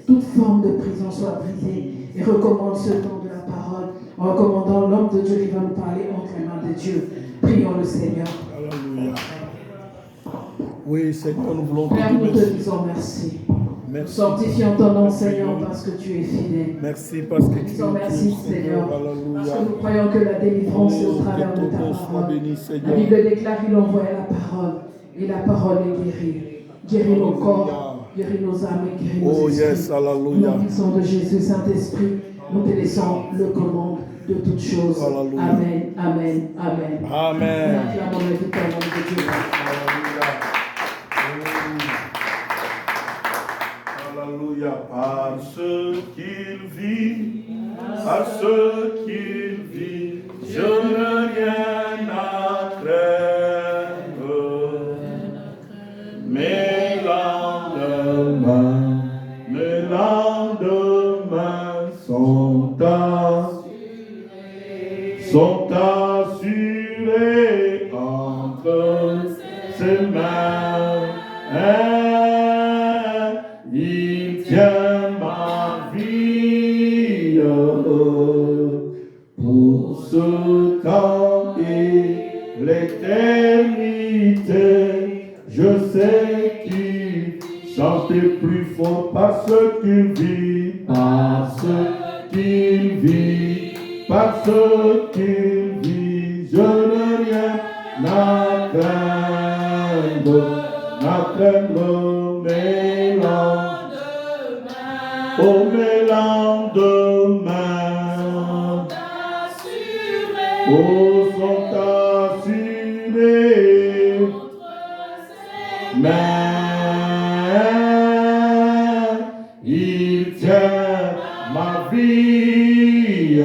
toute forme de prison soit brisée et recommande ce temps de la parole en recommandant l'homme de Dieu qui va nous parler entre les mains de Dieu. Prions le Seigneur. Alléluia. Oui, Seigneur, nous voulons Père, te nous te remercier. disons merci. Nous Merci. sanctifions ton nom, Seigneur, parce que tu es fidèle. Merci parce que Nous tu disons es merci, Dieu, Seigneur, parce Alléluia. que nous croyons que la délivrance est au Oh, travers que de ton ta nom soit parole. béni, La Seigneur. Bible déclare qu'il envoie la parole et la parole est guérie. Guérit nos corps, guérit nos âmes et guérit nos Oh, esprits. yes, Au Alléluia. nom puissant de Jésus, Saint-Esprit, nous te laissons le commande de toutes choses. Alléluia. Amen, amen, amen. Amen. Nous acclamons la victoire de Dieu. Alléluia. Parce qu'il vit, parce qu'il vit, je n'ai rien à craindre. Mes lendemains sont assurés entre ses mains. Il tient ma vie pour ce temps et l'éternité. Je sais qu'il chante plus fort parce qu'il vit, parce qu'il vit, parce qu'il vit. Je n'ai rien à craindre, mes lendemains, oh mes lendemains, oh sont assurés, mais il tient ma vie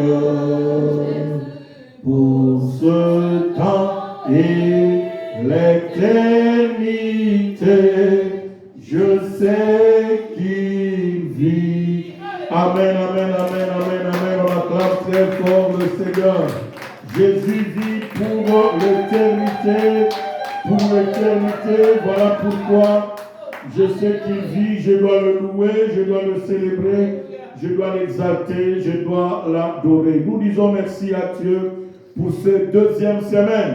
pour ce temps et l'éternité. Je sais qu'il vit. Amen, amen, amen, amen, amen. On acclame très fort le Seigneur. Jésus vit pour l'éternité. Pour l'éternité, voilà pourquoi je sais qu'il vit, je dois le louer, je dois le célébrer, je dois l'exalter, je dois l'adorer. Nous disons merci à Dieu pour cette deuxième semaine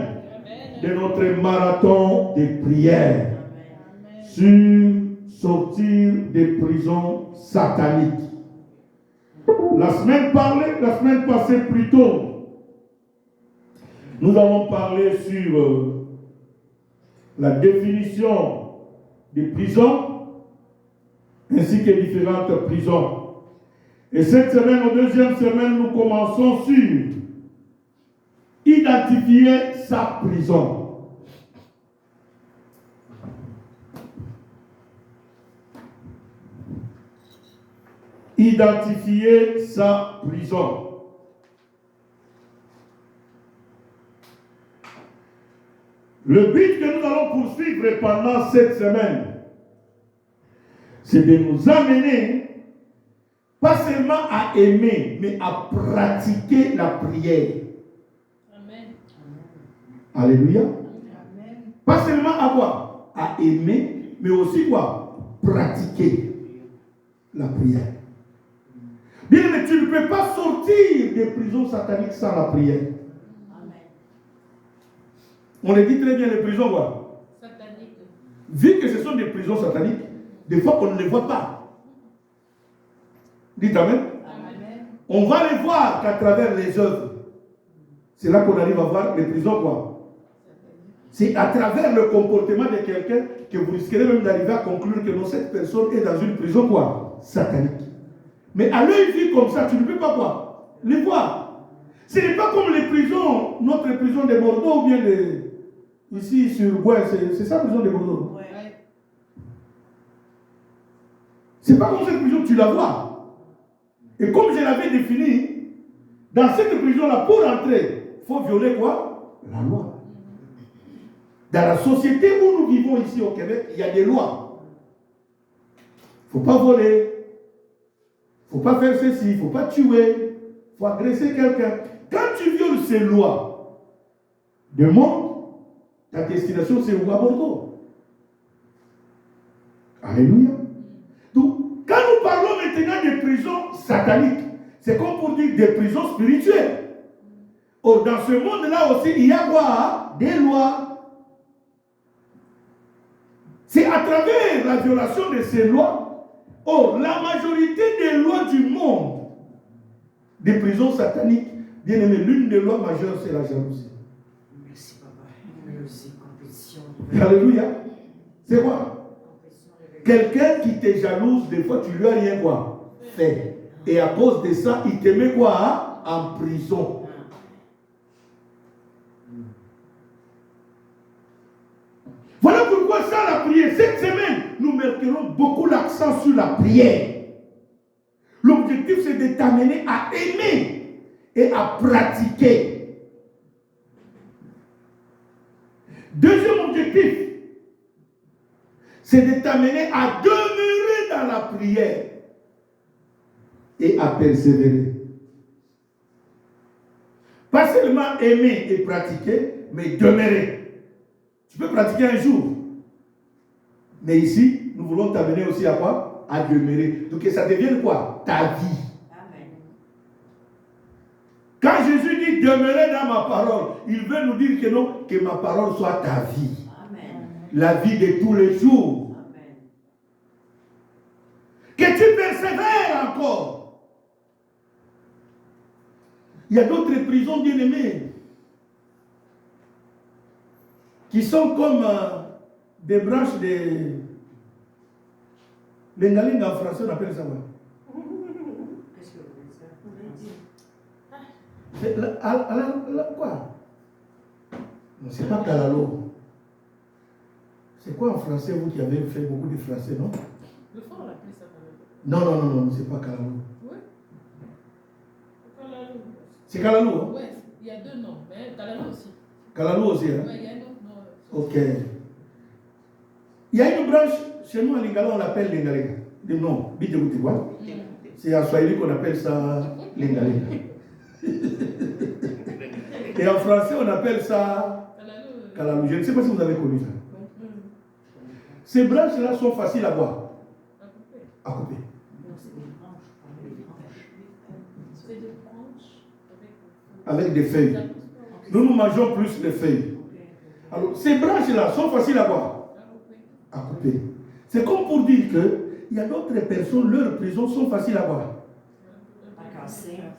de notre marathon de prière sur sortir des prisons sataniques. La semaine passée plutôt, nous avons parlé sur la définition des prisons ainsi que différentes prisons. Et cette semaine, en deuxième semaine, nous commençons sur identifier sa prison. Identifier sa prison. Le but que nous allons poursuivre pendant cette semaine, c'est de nous amener pas seulement à aimer, mais à pratiquer la prière. Amen. Alléluia. Amen. Pas seulement avoir à aimer, mais aussi quoi? Pratiquer la prière. Bien, mais tu ne peux pas sortir des prisons sataniques sans la prière. On les dit très bien, les prisons quoi? Sataniques. Vu que ce sont des prisons sataniques, des fois on ne les voit pas. Dites amen. Amen. On va les voir qu'à travers les œuvres. C'est là qu'on arrive à voir les prisons quoi? C'est à travers le comportement de quelqu'un que vous risquerez même d'arriver à conclure que non, cette personne est dans une prison quoi? Satanique. Mais à l'œil vu comme ça, tu ne peux pas quoi? Les voir. Ce n'est pas comme les prisons, notre prison de Bordeaux ou bien ici sur Gouin, c'est ça la prison de Bordeaux. Ouais. C'est pas comme cette prison, tu la vois. Et comme je l'avais défini, dans cette prison-là, pour entrer, il faut violer quoi? La loi. Dans la société où nous vivons ici au Québec, il y a des lois. Il ne faut pas voler. Il ne faut pas faire ceci. Il ne faut pas tuer. Il faut agresser quelqu'un. Quand tu violes ces lois, demande, ta destination c'est où? À Bordeaux. Alléluia. Donc, quand nous parlons maintenant maintenant des prisons sataniques. C'est comme pour dire des prisons spirituelles. Or, dans ce monde-là aussi, il y a quoi? Des lois. C'est à travers la violation de ces lois. Or, la majorité des lois du monde, des prisons sataniques, bien aimé, l'une des lois majeures, c'est la jalousie. Merci, papa. Jalousie, compétition. Alléluia. C'est quoi? Quelqu'un qui te jalouse, des fois, tu lui as rien quoi fait. Et à cause de ça, il te met quoi? En prison. Voilà pourquoi ça, la prière. Cette semaine, nous mettrons beaucoup l'accent sur la prière. L'objectif, c'est de t'amener à aimer et à pratiquer. Deuxième objectif, c'est de t'amener à demeurer dans la prière et à persévérer. Pas seulement aimer et pratiquer, mais demeurer. Tu peux pratiquer un jour. Mais ici, nous voulons t'amener aussi à quoi? À demeurer. Donc que ça devienne quoi? Ta vie. Amen. Quand Jésus dit demeurer dans ma parole, il veut nous dire que non, que ma parole soit ta vie. Amen. La vie de tous les jours. Amen. Que tu persévères encore. Il y a d'autres prisons bien-aimées qui sont comme des branches de Lengalinga en français, on appelle ça quoi? Qu'est-ce que vous voulez dire? Quoi? Non, c'est pas Kalalo. C'est quoi en français, vous qui avez fait beaucoup de français, non? Le fond, on appelle ça Kalalo. Non, c'est pas Kalalo. Oui. Kalalo. C'est Kalalo, hein? Oui, il y a deux noms, mais Kalalo aussi. Kalalo aussi, hein? Oui, il y a un autre nom. Ok. Il y a une branche, chez nous en Lingala, on l'appelle Lingalinga. Non, Bidjouti, quoi? C'est en Swahili qu'on appelle ça Lingalinga. Et en français, on appelle ça Kalalo. Je ne sais pas si vous avez connu ça. Ces branches-là sont faciles à voir. À couper. C'est des branches Avec des feuilles. Nous mangeons plus les feuilles. Alors, ces branches-là sont faciles à voir. À couper. C'est comme pour dire que il y a d'autres personnes, leurs prisons sont faciles à voir.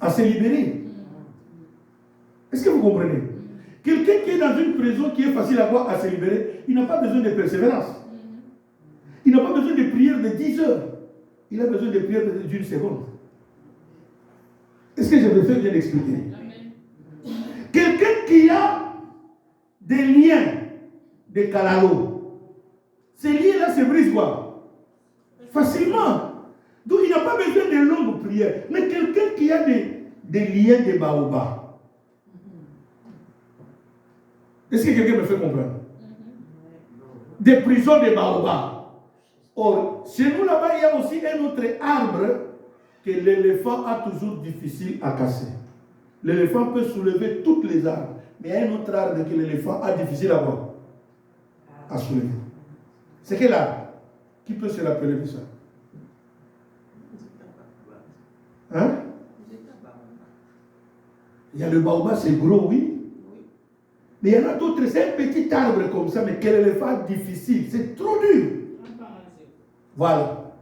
À se libérer. Est-ce que vous comprenez? Quelqu'un qui est dans une prison qui est facile à voir, à se libérer, il n'a pas besoin de persévérance. Il n'a pas besoin de prière de 10 heures. Il a besoin de prière d'une seconde. Est-ce que je me fais bien expliquer? Quelqu'un qui a des liens de Kalalo, ces liens-là se brisent quoi? Facilement. Donc il n'a pas besoin de longues prières. Mais quelqu'un qui a des liens de baobab. Est-ce que quelqu'un me fait comprendre? Des prisons de baobab. Or, chez nous là-bas, il y a aussi un autre arbre que l'éléphant a toujours difficile à casser. L'éléphant peut soulever toutes les arbres. Mais il y a un autre arbre que l'éléphant a difficile à soulever. C'est quel arbre? Qui peut se rappeler de ça? Hein? Il y a le baobab, c'est gros, oui. Mais il y en a d'autres, c'est un petit arbre comme ça, mais quel éléphant difficile. C'est trop dur. Voilà.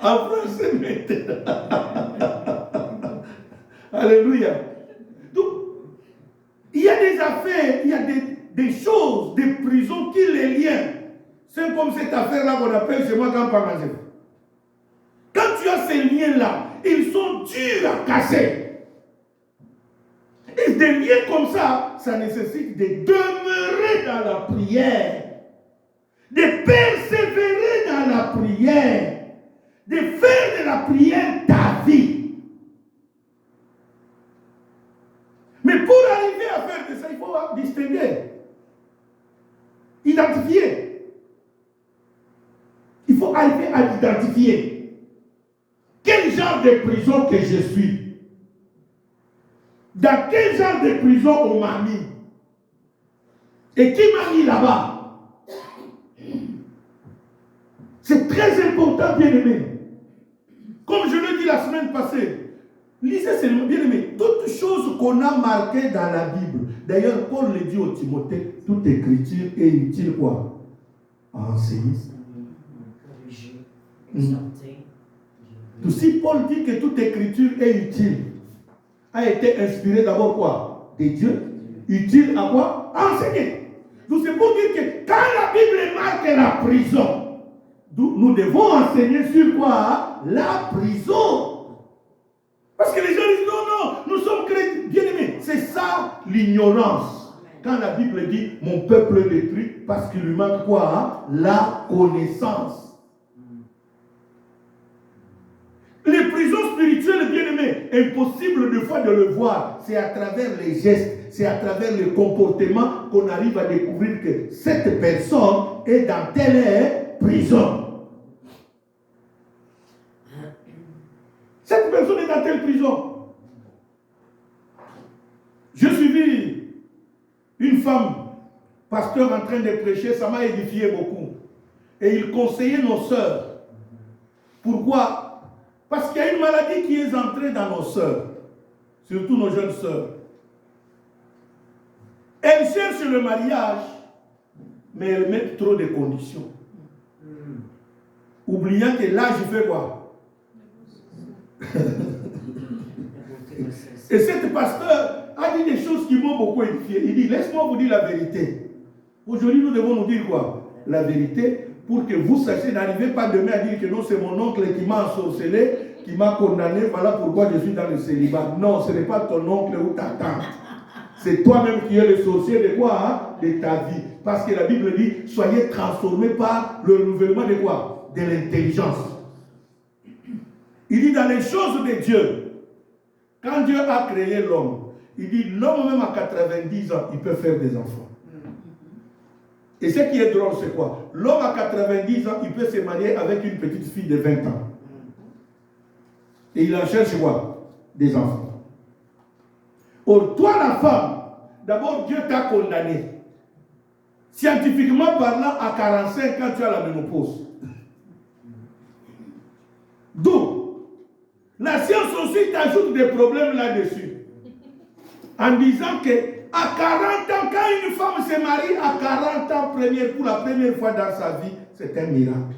En français maintenant. Alléluia. Donc, il y a des affaires, il y a des choses, des prisons qui les liens. C'est comme cette affaire-là qu'on appelle chez moi quand Pamazé. Quand tu as ces liens-là, ils sont durs à casser. Et des liens comme ça, ça nécessite de demeurer dans la prière, de persévérer dans la prière, de faire de la prière ta vie. Mais pour arriver à faire de ça, il faut distinguer, identifier. Il faut arriver à identifier quel genre de prison que je suis. Dans quel genre de prison on m'a mis? Et qui m'a mis là-bas? C'est très important, bien-aimé. Comme je l'ai dit la semaine passée, lisez seulement, bien-aimé, toutes choses qu'on a marquées dans la Bible. D'ailleurs, Paul le dit au Timothée, toute écriture est utile quoi? À enseigner. Si Paul dit que toute écriture est utile, a été inspirée d'abord quoi? Des dieux. Utile à quoi? À enseigner. Donc c'est pour dire que quand la Bible marque la prison, nous devons enseigner sur quoi? La prison. Parce que les gens disent non, nous sommes chrétiens. Bien aimés, c'est ça l'ignorance. Quand la Bible dit mon peuple est détruit, parce qu'il lui manque quoi? La connaissance. Les prisons spirituelles, bien aimées, impossible de fois de le voir. C'est à travers les gestes, c'est à travers le comportement qu'on arrive à découvrir que cette personne est dans telle prison. Cette personne est dans telle prison. Je suivis une femme, pasteur en train de prêcher, ça m'a édifié beaucoup. Et il conseillait nos sœurs. Pourquoi? Parce qu'il y a une maladie qui est entrée dans nos sœurs, surtout nos jeunes sœurs. Elles cherchent le mariage, mais elles mettent trop de conditions. Oubliant que l'âge fait quoi? Et cette pasteur a dit des choses qui m'ont beaucoup édifié. Il dit, laisse-moi vous dire la vérité. Aujourd'hui, nous devons nous dire quoi? La vérité, pour que vous sachiez, n'arrivez pas demain à dire que non, c'est mon oncle qui m'a ensorcelé, qui m'a condamné, voilà pourquoi je suis dans le célibat. Non, ce n'est pas ton oncle ou ta tante. C'est toi-même qui es le sorcier de quoi? Hein? De ta vie. Parce que la Bible dit, soyez transformés par le renouvellement de quoi? De l'intelligence. Il dit dans les choses de Dieu, quand Dieu a créé l'homme, il dit l'homme même à 90 ans, il peut faire des enfants. Et ce qui est drôle, c'est quoi? L'homme à 90 ans, il peut se marier avec une petite fille de 20 ans. Et il en cherche quoi? Des enfants. Or, toi la femme, d'abord Dieu t'a condamné. Scientifiquement parlant, à 45 ans, tu as la ménopause. D'où la science aussi t'ajoute des problèmes là-dessus. En disant que à 40 ans, quand une femme se marie à 40 ans pour la première fois dans sa vie, c'est un miracle.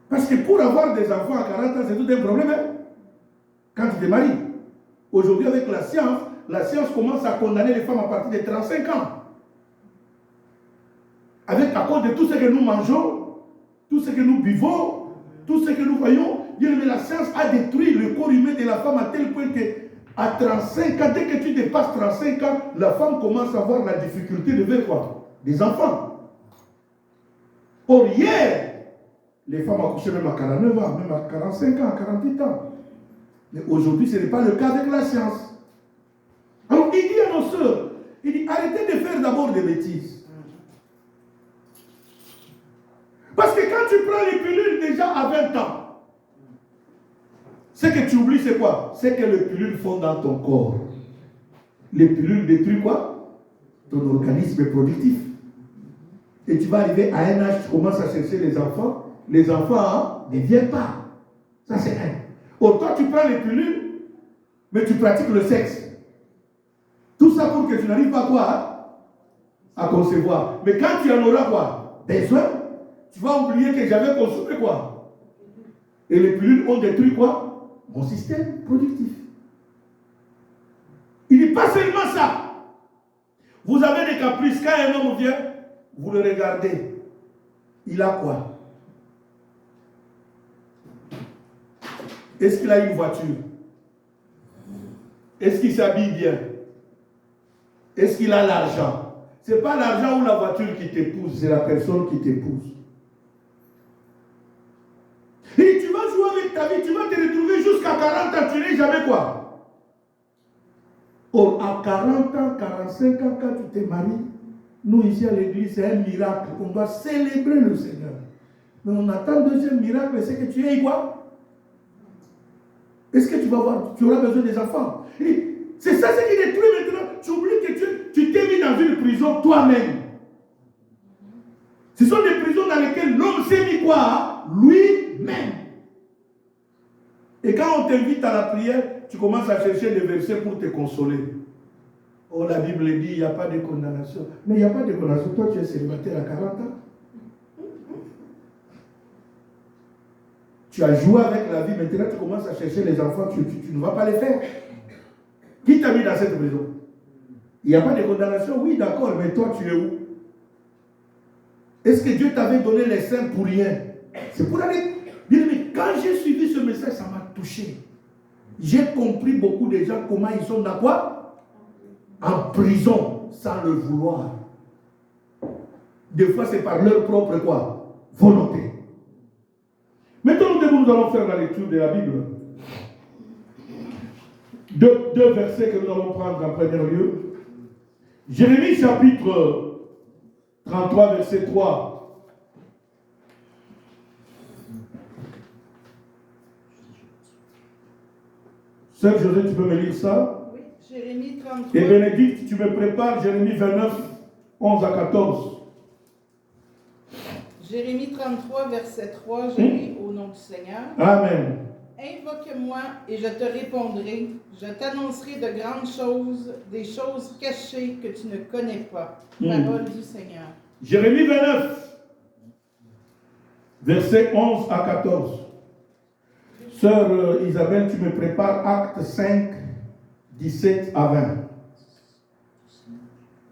Parce que pour avoir des enfants à 40 ans, c'est tout un problème. Hein? Quand tu te maries. Aujourd'hui, avec la science commence à condamner les femmes à partir de 35 ans. À cause de tout ce que nous mangeons, tout ce que nous buvons, tout ce que nous voyons, la science a détruit le corps humain de la femme à tel point que à 35 ans, dès que tu dépasses 35 ans, la femme commence à avoir la difficulté de faire quoi? Des enfants. Or, hier, les femmes accouchaient même à 49 ans, même à 45 ans, à 48 ans. Mais aujourd'hui, ce n'est pas le cas avec la science. Alors, il dit à nos sœurs, il dit, arrêtez de faire d'abord des bêtises. Parce que quand tu prends les pilules déjà à 20 ans, ce que tu oublies, c'est quoi? C'est que les pilules font dans ton corps. Les pilules détruisent quoi? Ton organisme est productif. Et tu vas arriver à un âge, tu commences à chercher les enfants. Les enfants ne viennent pas. Ça, c'est un. Or, toi, tu prends les pilules, mais tu pratiques le sexe. Tout ça pour que tu n'arrives pas quoi? À concevoir. Mais quand tu en auras quoi? Besoin, tu vas oublier que j'avais consommé quoi? Et les pilules ont détruit quoi? Mon système productif. Il dit pas seulement ça. Vous avez des caprices. Quand un homme vient, vous le regardez. Il a quoi? Est-ce qu'il a une voiture? Est-ce qu'il s'habille bien? Est-ce qu'il a l'argent? Ce n'est pas l'argent ou la voiture qui t'épouse, c'est la personne qui t'épouse. Et tu vas jouer avec ta vie, tu vas te retrouver jusqu'à 40 ans, tu n'es jamais quoi? Or, à 40 ans, 45 ans, quand tu te maries, nous ici à l'église, c'est un miracle. On doit célébrer le Seigneur. Mais on attend le deuxième miracle, c'est que tu aies quoi? Est-ce que tu vas voir, tu auras besoin des enfants? C'est ça ce qui détruit maintenant. Tu oublies que tu t'es mis dans une prison toi-même. Ce sont des prisons dans lesquelles l'homme s'est mis quoi? Lui-même. Et quand on t'invite à la prière, tu commences à chercher des versets pour te consoler. Oh, la Bible dit, il n'y a pas de condamnation. Mais il n'y a pas de condamnation. Toi, tu es célibataire à 40 ans. Tu as joué avec la vie, maintenant tu commences à chercher les enfants, tu ne vas pas les faire. Qui t'a mis dans cette prison? Il n'y a pas de condamnation? Oui, d'accord, mais toi, tu es où? Est-ce que Dieu t'avait donné les seins pour rien? C'est pour aller. Bien, mais quand j'ai suivi ce message, ça m'a touché. J'ai compris beaucoup de gens comment ils sont dans quoi? En prison, sans le vouloir. Des fois, c'est par leur propre quoi? Volonté. Maintenant, nous allons faire la lecture de la Bible. Deux versets que nous allons prendre en premier lieu. Jérémie chapitre 33, verset 3. Sœur José, tu peux me lire ça? Oui, Jérémie 33. Et Bénédicte, tu me prépares Jérémie 29, 11 à 14. Jérémie 33, verset 3, je lis au nom du Seigneur. Amen. Invoque-moi et je te répondrai. Je t'annoncerai de grandes choses, des choses cachées que tu ne connais pas. Parole du Seigneur. Jérémie 29, verset 11 à 14. Sœur Isabelle, tu me prépares Acte 5, 17 à 20.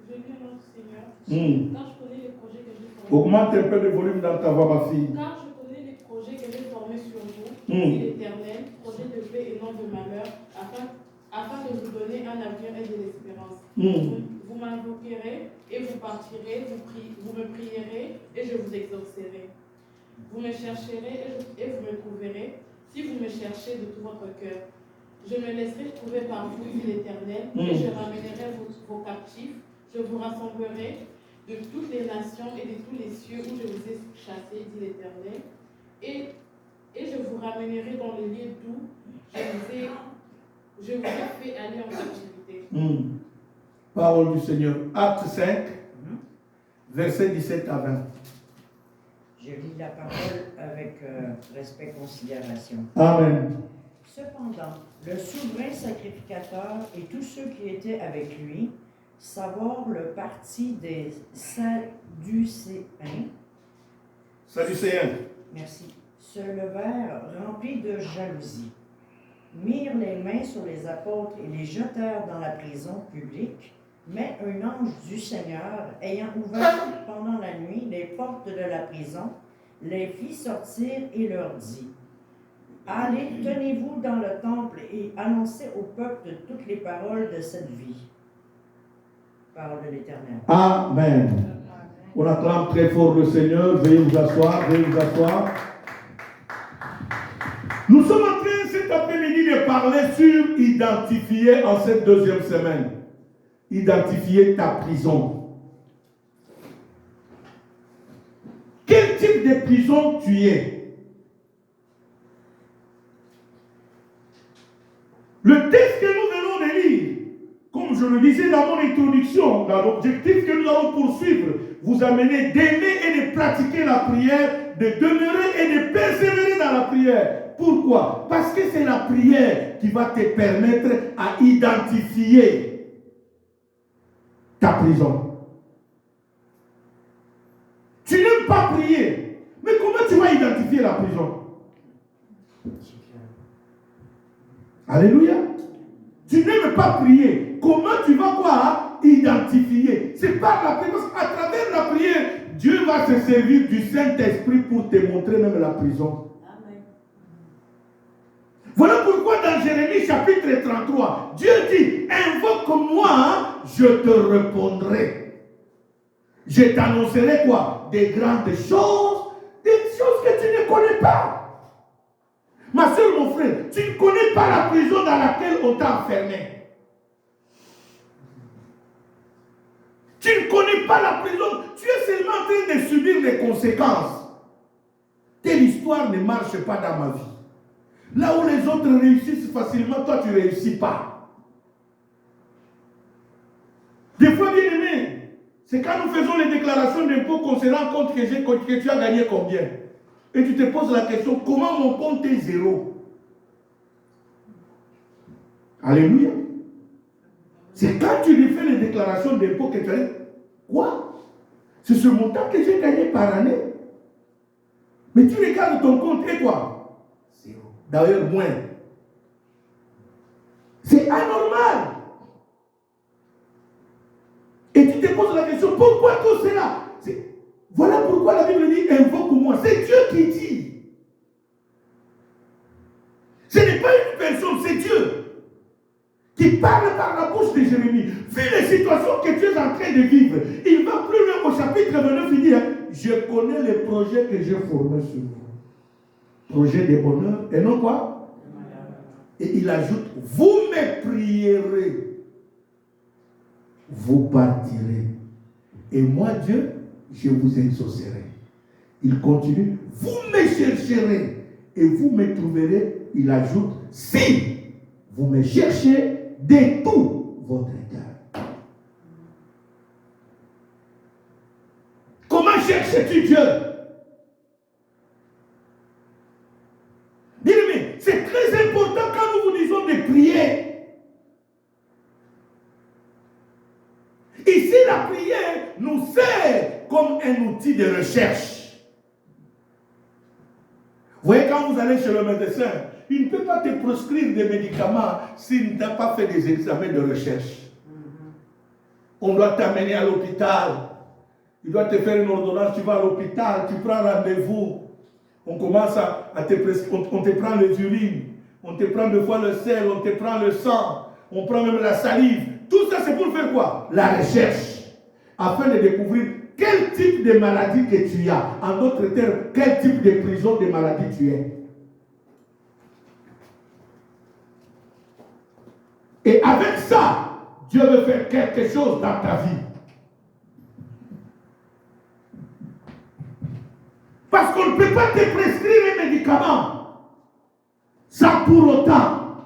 Je lis au nom du Seigneur. Quand je connais les projets que j'ai formés. Augmente un peu de volume dans ta voix, ma fille. Quand je connais les projets que j'ai formés sur vous, dit l'Éternel, projets de paix et non de malheur, afin de vous donner un avenir et de l'espérance. Vous m'invoquerez et vous partirez, vous me prierez et je vous exaucerai. Vous me chercherez et vous me trouverez, si vous me cherchez de tout votre cœur. Je me laisserai trouver par vous, dit l'Éternel, et je ramènerai vos captifs, je vous rassemblerai de toutes les nations et de tous les cieux où je vous ai chassés, dit l'Éternel, et je vous ramènerai dans les lieux d'où je vous ai fait aller en captivité. Parole du Seigneur. Acte 5, verset 17 à 20. Je lis la parole avec respect et considération. Amen. Cependant, le souverain sacrificateur et tous ceux qui étaient avec lui, savoir le parti des Sadducéens, merci, se levèrent remplis de jalousie, mirent les mains sur les apôtres et les jetèrent dans la prison publique. Mais un ange du Seigneur, ayant ouvert pendant la nuit les portes de la prison, les fit sortir et leur dit: Allez, tenez-vous dans le temple et annoncez au peuple toutes les paroles de cette vie. Parole de l'Éternel. Amen. On acclame très fort le Seigneur. Veuillez vous asseoir, veuillez vous asseoir. Nous sommes en train cet après-midi de parler sur identifier en cette deuxième semaine. Identifier ta prison. Quel type de prison tu es? Le texte que nous venons de lire, comme je le disais dans mon introduction, dans l'objectif que nous allons poursuivre, vous amener d'aimer et de pratiquer la prière, de demeurer et de persévérer dans la prière. Pourquoi? Parce que c'est la prière qui va te permettre à identifier ta prison. Tu n'aimes pas prier, mais comment tu vas identifier la prison? Alléluia. Tu n'aimes pas prier. Comment tu vas quoi identifier? C'est par la prière. À travers la prière, Dieu va se servir du Saint-Esprit pour te montrer même la prison. Amen. Voilà pourquoi dans Jérémie chapitre 33, Dieu dit: invoque-moi, je te répondrai. Je t'annoncerai quoi? Des grandes choses, des choses que tu ne connais pas. Ma soeur, mon frère, tu ne connais pas la prison dans laquelle on t'a enfermé. Tu ne connais pas la prison, tu es seulement en train de subir les conséquences. Telle histoire ne marche pas dans ma vie. Là où les autres réussissent facilement, toi tu ne réussis pas. Des fois, bien aimé, C'est quand nous faisons les déclarations d'impôts qu'on se rend compte que tu as gagné combien. Et tu te poses la question, comment mon compte est zéro? Alléluia. C'est quand tu fais les déclarations d'impôts que tu as dit, quoi? C'est ce montant que j'ai gagné par année. Mais tu regardes ton compte et quoi? Zéro. D'ailleurs, moins. C'est anormal. Et tu te poses la question, pourquoi tout cela? Voilà pourquoi la Bible dit, invoque-moi. C'est Dieu qui dit. Ce n'est pas une personne, c'est Dieu qui parle par la bouche de Jérémie. Vu les situations que tu es en train de vivre, il va plus loin au chapitre 29, il dit, je connais les projets que j'ai formés sur vous. Projet de bonheur, et non quoi? Et il ajoute, vous me prierez, vous partirez. Et moi, Dieu, je vous exaucerai. Il continue, vous me chercherez et vous me trouverez. Il ajoute, si vous me cherchez de tout votre cœur. Comment cherches-tu Dieu? Bien-aimé, c'est très important quand nous vous disons de prier. Ici, la prière nous sert comme un outil de recherche. Vous voyez, quand vous allez chez le médecin, il ne peut pas te prescrire des médicaments s'il n'a pas fait des examens de recherche. On doit t'amener à l'hôpital. Il doit te faire une ordonnance, tu vas à l'hôpital, tu prends rendez-vous. On commence à te prescrire, on te prend les urines, on te prend des fois le sel, on te prend le sang, on prend même la salive. Tout ça, c'est pour faire quoi? La recherche. Afin de découvrir quel type de maladie que tu as. En d'autres termes, quel type de prison de maladie tu es. Et avec ça, Dieu veut faire quelque chose dans ta vie. Parce qu'on ne peut pas te prescrire un médicament sans pour autant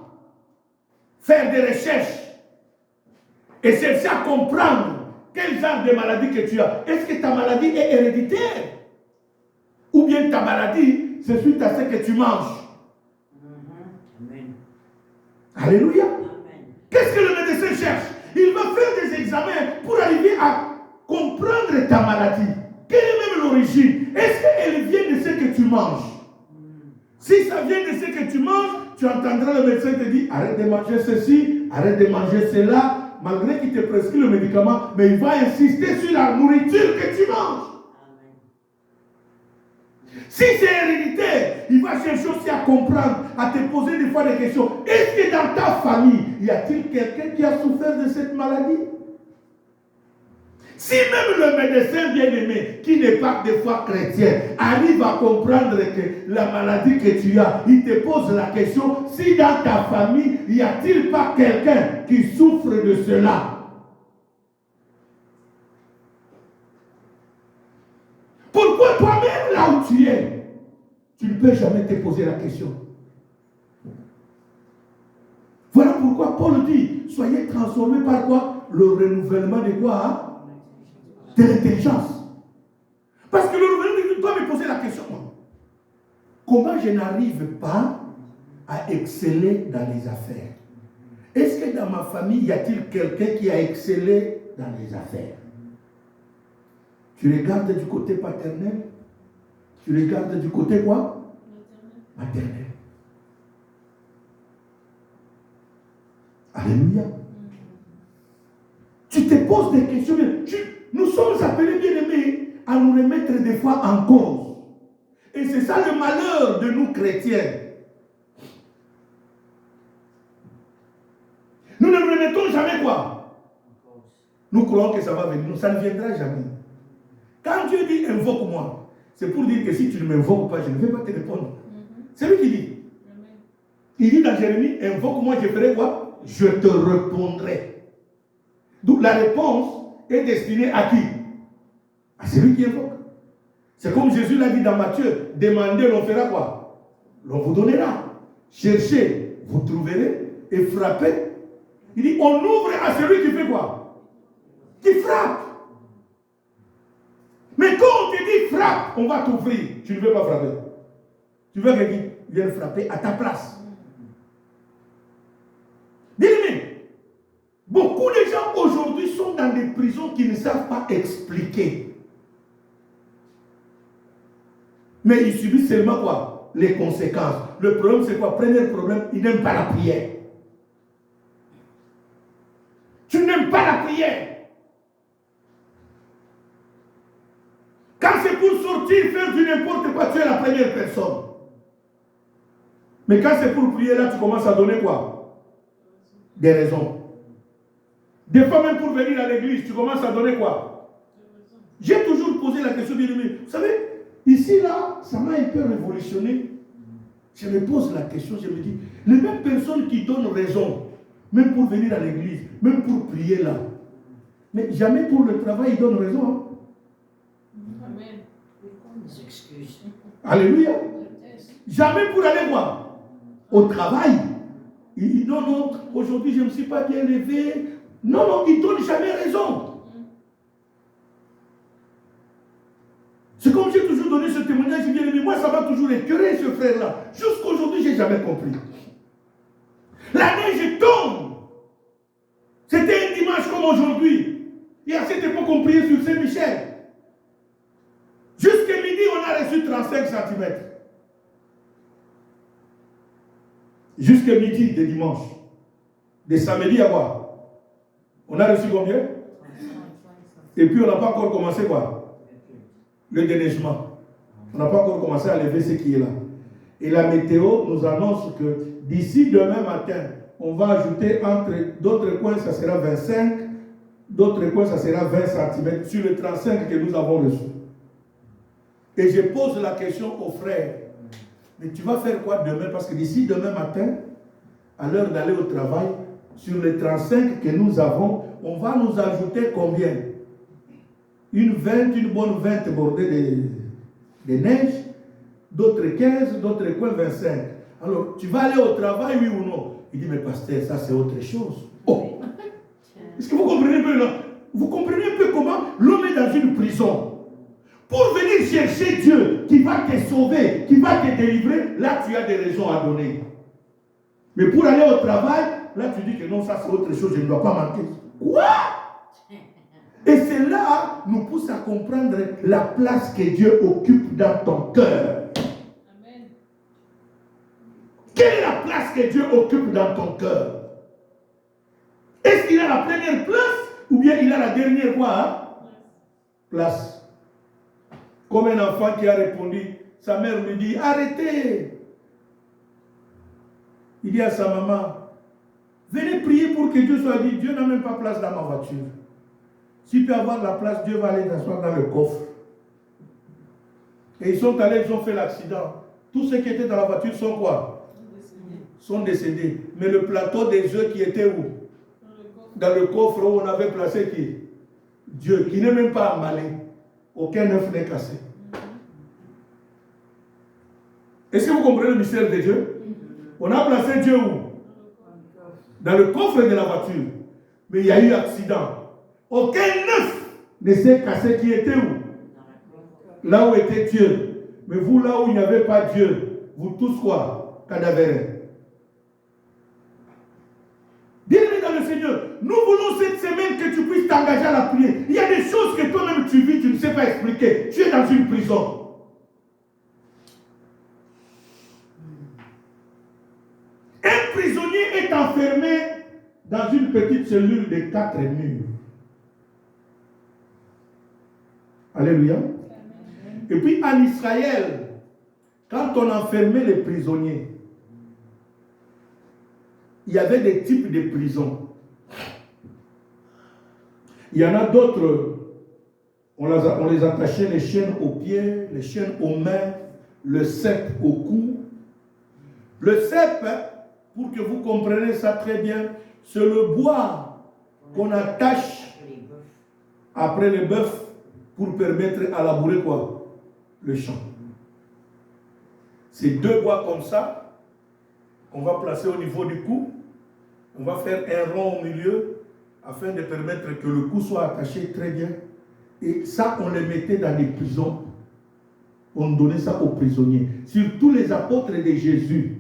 faire des recherches et chercher à comprendre quel genre de maladie que tu as. Est-ce que ta maladie est héréditaire? Ou bien ta maladie, c'est suite à ce que tu manges? Amen. Alléluia. Amen. Qu'est-ce que le médecin cherche? Il va faire des examens pour arriver à comprendre ta maladie. Quelle est même l'origine? Est-ce qu'elle vient de ce que tu manges? Si ça vient de ce que tu manges, tu entendras le médecin te dire, arrête de manger ceci, arrête de manger cela, malgré qu'il te prescrit le médicament, mais il va insister sur la nourriture que tu manges. Si c'est héréditaire, il va chercher aussi à comprendre, à te poser des fois des questions. Est-ce que dans ta famille, y a-t-il quelqu'un qui a souffert de cette maladie? Si même le médecin bien-aimé, qui n'est pas des fois chrétien, arrive à comprendre que la maladie que tu as, il te pose la question, si dans ta famille, y a-t-il pas quelqu'un qui souffre de cela? Pourquoi toi-même, là où tu es, tu ne peux jamais te poser la question? Voilà pourquoi Paul dit, soyez transformés par quoi? Le renouvellement de quoi? Hein? De l'intelligence. Parce que le renouvellement, tu dois me poser la question. Comment je n'arrive pas à exceller dans les affaires? Est-ce que dans ma famille, y a-t-il quelqu'un qui a excellé dans les affaires? Tu regardes du côté paternel, tu regardes du côté quoi? Maternel. Alléluia. Tu te poses des questions. Nous sommes appelés, bien-aimés, à nous remettre des fois en cause. Et c'est ça le malheur de nous chrétiens. Nous ne nous remettons jamais quoi? Nous croyons que ça va venir. Ça ne viendra jamais. Quand Dieu dit invoque-moi, c'est pour dire que si tu ne m'invoques pas, je ne vais pas te répondre. C'est lui qui dit. Il dit dans Jérémie, invoque-moi, je ferai quoi? Je te répondrai. Donc la réponse est destinée à qui? À celui qui invoque. C'est comme Jésus l'a dit dans Matthieu, demandez, l'on fera quoi? L'on vous donnera. Cherchez, vous trouverez. Et frappez. Il dit, on ouvre à celui qui fait quoi? Qui frappe. Mais quand on te dit frappe, on va t'ouvrir. Tu ne veux pas frapper. Tu veux quelqu'un qui vienne frapper à ta place. Bien-aimé, beaucoup de gens aujourd'hui sont dans des prisons qui ne savent pas expliquer. Mais ils subissent seulement quoi? Les conséquences. Le problème c'est quoi? Premier problème, ils n'aiment pas la prière. Tu n'aimes pas la prière. Quand c'est pour sortir, faire du n'importe quoi, tu es la première personne. Mais quand c'est pour prier, là, tu commences à donner quoi? Des raisons. Des fois même pour venir à l'église, tu commences à donner quoi? J'ai toujours posé la question, bien aimé. Vous savez, ici, là, ça m'a un peu révolutionné. Je me pose la question, je me dis, les mêmes personnes qui donnent raison, même pour venir à l'église, même pour prier là, mais jamais pour le travail, ils donnent raison. Hein? Amen. Des excuses. Alléluia. Jamais pour aller voir au travail. Non, non, aujourd'hui je ne me suis pas bien levé. Non, non, ils ne donnent jamais raison. C'est comme j'ai toujours donné ce témoignage, bien aimé. Moi, ça m'a toujours écœuré, ce frère-là. Jusqu'aujourd'hui, je n'ai jamais compris. La neige tombe. C'était un dimanche comme aujourd'hui. Et à cette époque, on priait sur Saint-Michel. Jusqu'à midi, on a reçu 35 cm. Jusqu'à midi de dimanche. De samedi à quoi? On a reçu combien? Et puis on n'a pas encore commencé quoi? Le déneigement. On n'a pas encore commencé à lever ce qui est là. Et la météo nous annonce que d'ici demain matin, on va ajouter entre d'autres coins, ça sera 25, d'autres coins, ça sera 20 cm sur le 35 que nous avons reçu. Et je pose la question aux frères. Mais tu vas faire quoi demain? Parce que d'ici demain matin, à l'heure d'aller au travail, sur les 35 que nous avons, on va nous ajouter combien? Une bonne 20 bordée de neige, d'autres 15, d'autres coins 25. Alors, tu vas aller au travail, oui ou non? Il dit, mais pasteur, ça c'est autre chose. Oh! Est-ce que vous comprenez un peu là? Vous comprenez un peu comment l'homme est dans une prison? Pour venir chercher Dieu qui va te sauver, qui va te délivrer, là tu as des raisons à donner. Mais pour aller au travail, là tu dis que non, ça c'est autre chose, je ne dois pas manquer. Quoi? Et cela nous pousse à comprendre la place que Dieu occupe dans ton cœur. Amen. Quelle est la place que Dieu occupe dans ton cœur? Est-ce qu'il a la première place ou bien il a la dernière quoi? Hein? Place. Comme un enfant qui a répondu, sa mère lui dit, arrêtez. Il dit à sa maman, venez prier pour que Dieu soit dit, Dieu n'a même pas place dans ma voiture. S'il peut avoir la place, Dieu va aller s'asseoir dans le coffre. Et ils sont allés, ils ont fait l'accident. Tous ceux qui étaient dans la voiture sont quoi? Sont décédés. Mais le plateau des œufs qui était où? Dans le coffre où on avait placé qui? Dieu, qui n'est même pas emballé. Aucun œuf n'est cassé. Est-ce que vous comprenez le mystère de Dieu? On a placé Dieu où? Dans le coffre de la voiture. Mais il y a eu accident. Aucun œuf ne s'est cassé qui était où? Là où était Dieu. Mais vous, là où il n'y avait pas Dieu, vous tous quoi? Cadavérés. Bien-aimé dans le Seigneur, nous voulons cette semaine que tu puisses t'engager à la prière. Il y a des choses que toi-même tu vis, tu ne sais pas expliquer. Tu es dans une prison. Un prisonnier est enfermé dans une petite cellule de 4 murs. Alléluia. Et puis en Israël, quand on enfermait les prisonniers, il y avait des types de prisons. Il y en a d'autres, on les attachait les chaînes aux pieds, les chaînes aux mains, le cep au cou. Le cep, pour que vous compreniez ça très bien, c'est le bois qu'on attache après le bœuf pour permettre à labourer quoi? Le champ. C'est 2 bois comme ça qu'on va placer au niveau du cou. On va faire un rond au milieu afin de permettre que le cou soit attaché très bien. Et ça, on les mettait dans les prisons. On donnait ça aux prisonniers. Surtout les apôtres de Jésus.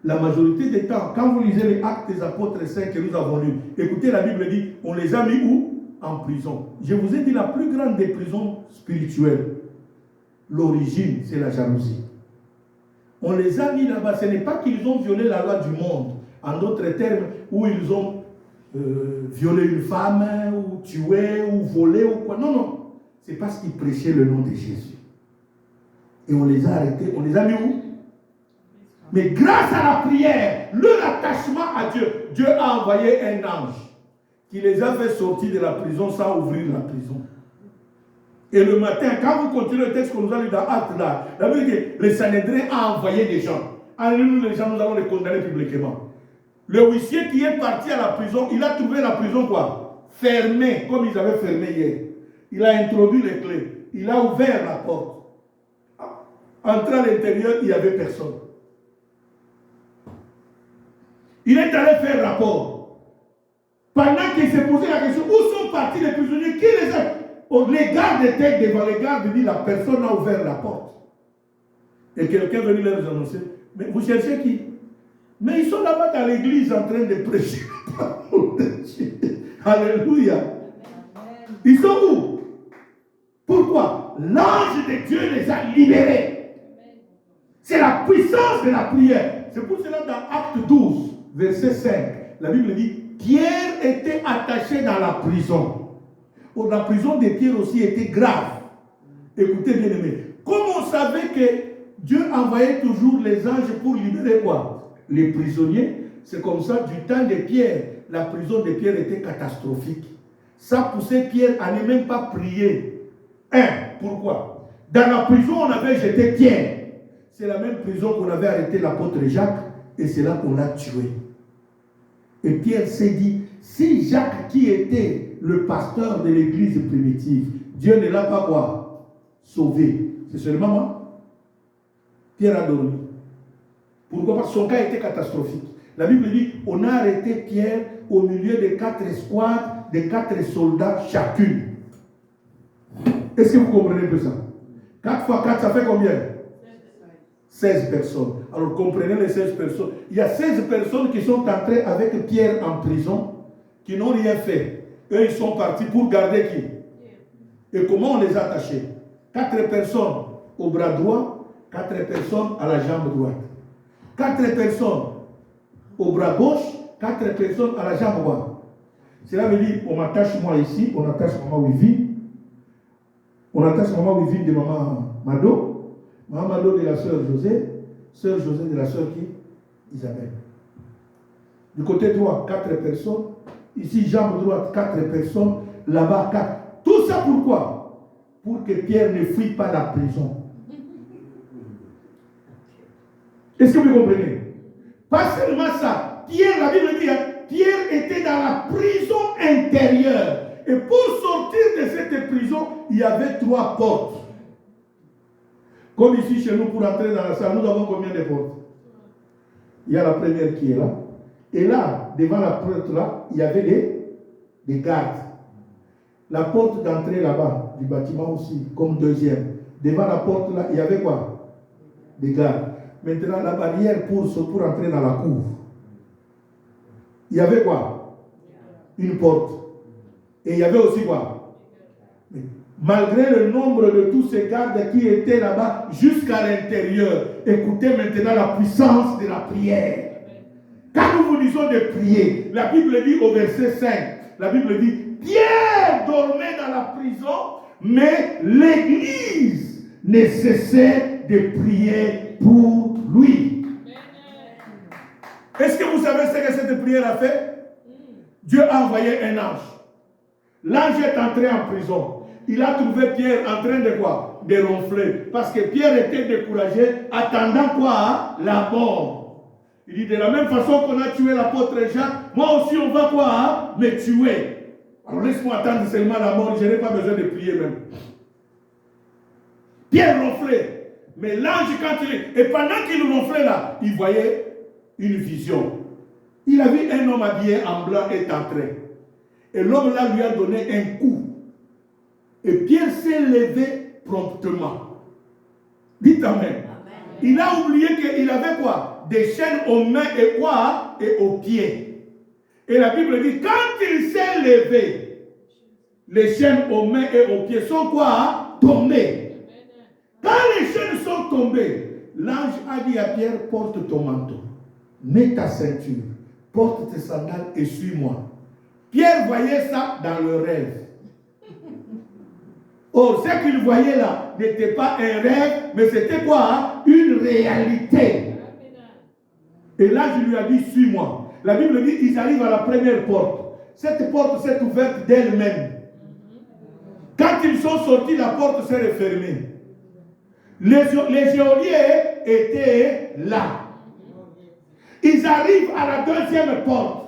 La majorité des temps, quand vous lisez les actes des apôtres 5 que nous avons lus, écoutez, la Bible dit, on les a mis où? En prison. Je vous ai dit, la plus grande des prisons spirituelles, l'origine, c'est la jalousie. On les a mis là-bas. Ce n'est pas qu'ils ont violé la loi du monde. En d'autres termes, où ils ont violé une femme, ou tué, ou volé, ou quoi. Non, non. C'est parce qu'ils prêchaient le nom de Jésus. Et on les a arrêtés. On les a mis où? Mais grâce à la prière, leur attachement à Dieu, Dieu a envoyé un ange qui les a fait sortir de la prison sans ouvrir la prison. Et le matin, quand vous continuez le texte qu'on nous a lu dans Actes là, la Bible dit que le Sanhédrin a envoyé des gens. Alors nous, les gens, nous allons les condamner publiquement. Le huissier qui est parti à la prison, il a trouvé la prison quoi? Fermée, comme ils avaient fermé hier. Il a introduit les clés. Il a ouvert la porte. Entré à l'intérieur, il n'y avait personne. Il est allé faire rapport. Pendant qu'il s'est posé la question, où sont partis les prisonniers? Qui les a? Les gardes étaient devant, les gardes disent, la personne a ouvert la porte. Et quelqu'un est venu leur annoncer, mais vous cherchez qui? Mais ils sont là-bas dans l'église en train de prêcher la parole de Dieu. Alléluia. Ils sont où? Pourquoi? L'ange de Dieu les a libérés. C'est la puissance de la prière. C'est pour cela dans Acte 12, verset 5, la Bible dit, Pierre était attaché dans la prison. La prison de Pierre aussi était grave. Écoutez bien aimé. Comme on savait que Dieu envoyait toujours les anges pour libérer quoi? Les prisonniers. C'est comme ça, du temps de Pierre, la prison de Pierre était catastrophique. Ça poussait Pierre à ne même pas prier. Pourquoi? Dans la prison, on avait jeté Pierre. C'est la même prison qu'on avait arrêté l'apôtre Jacques, et c'est là qu'on l'a tué. Et Pierre s'est dit, si Jacques, qui était le pasteur de l'église primitive, Dieu ne l'a pas quoi? Sauvé. C'est seulement moi. Pierre a dormi. Pourquoi? Parce que son cas était catastrophique. La Bible dit, on a arrêté Pierre au milieu de 4 escouades, de 4 soldats chacune. Est-ce que vous comprenez un peu ça? 4 fois 4, ça fait combien? 16 personnes. Alors comprenez les 16 personnes. Il y a 16 personnes qui sont entrées avec Pierre en prison, qui n'ont rien fait. Eux, ils sont partis pour garder qui? Et comment on les a attachés? 4 personnes au bras droit, 4 personnes à la jambe droite. 4 personnes au bras gauche, 4 personnes à la jambe droite. Cela veut dire, on m'attache moi ici, on attache maman Wivine, on attache maman Wivine de maman Mado, maman Mado de la sœur José de la sœur qui? Isabelle. Du côté droit, 4 personnes. Ici, jambe droite, 4 personnes. Là-bas, 4. Tout ça pourquoi? Pour que Pierre ne fuit pas la prison. Est-ce que vous comprenez? Pas seulement ça. Pierre, la Bible dit, Pierre était dans la prison intérieure. Et pour sortir de cette prison, il y avait 3 portes. Comme ici chez nous, pour entrer dans la salle, nous avons combien de portes? Il y a la première qui est là. Et là, devant la porte là, il y avait des gardes. La porte d'entrée là-bas, du bâtiment aussi, comme deuxième. Devant la porte là, il y avait quoi? Des gardes. Maintenant, la barrière pour entrer dans la cour. Il y avait quoi? Une porte. Et il y avait aussi quoi? Malgré le nombre de tous ces gardes qui étaient là-bas jusqu'à l'intérieur, écoutez maintenant la puissance de la prière. Quand nous vous disons de prier, la Bible dit au verset 5, la Bible dit, Pierre dormait dans la prison, mais l'église ne cessait de prier pour lui. Est-ce que vous savez ce que cette prière a fait? Dieu a envoyé un ange. L'ange est entré en prison. Il a trouvé Pierre en train de quoi? De ronfler. Parce que Pierre était découragé, attendant quoi? La mort. Il dit, de la même façon qu'on a tué l'apôtre Jacques, moi aussi on va quoi? Me tuer. Alors laisse-moi attendre seulement la mort, je n'ai pas besoin de prier même. Pierre ronflait. Mais l'ange, quand il est... Et pendant qu'il ronflait là, il voyait une vision. Il a vu un homme habillé en blanc est entré. Et l'homme là lui a donné un coup. Et Pierre s'est levé promptement. Dites Amen. Il a oublié qu'il avait quoi? Des chaînes aux mains et quoi? Et aux pieds. Et la Bible dit, quand il s'est levé, les chaînes aux mains et aux pieds sont quoi? Tombées. Quand les chaînes sont tombées, l'ange a dit à Pierre, porte ton manteau, mets ta ceinture, porte tes sandales et suis-moi. Pierre voyait ça dans le rêve. Or, ce qu'il voyait là n'était pas un rêve, mais c'était quoi? Une réalité. Et là, je lui ai dit, suis-moi. La Bible dit, ils arrivent à la première porte. Cette porte s'est ouverte d'elle-même. Quand ils sont sortis, la porte s'est refermée. Les geôliers étaient là. Ils arrivent à la deuxième porte.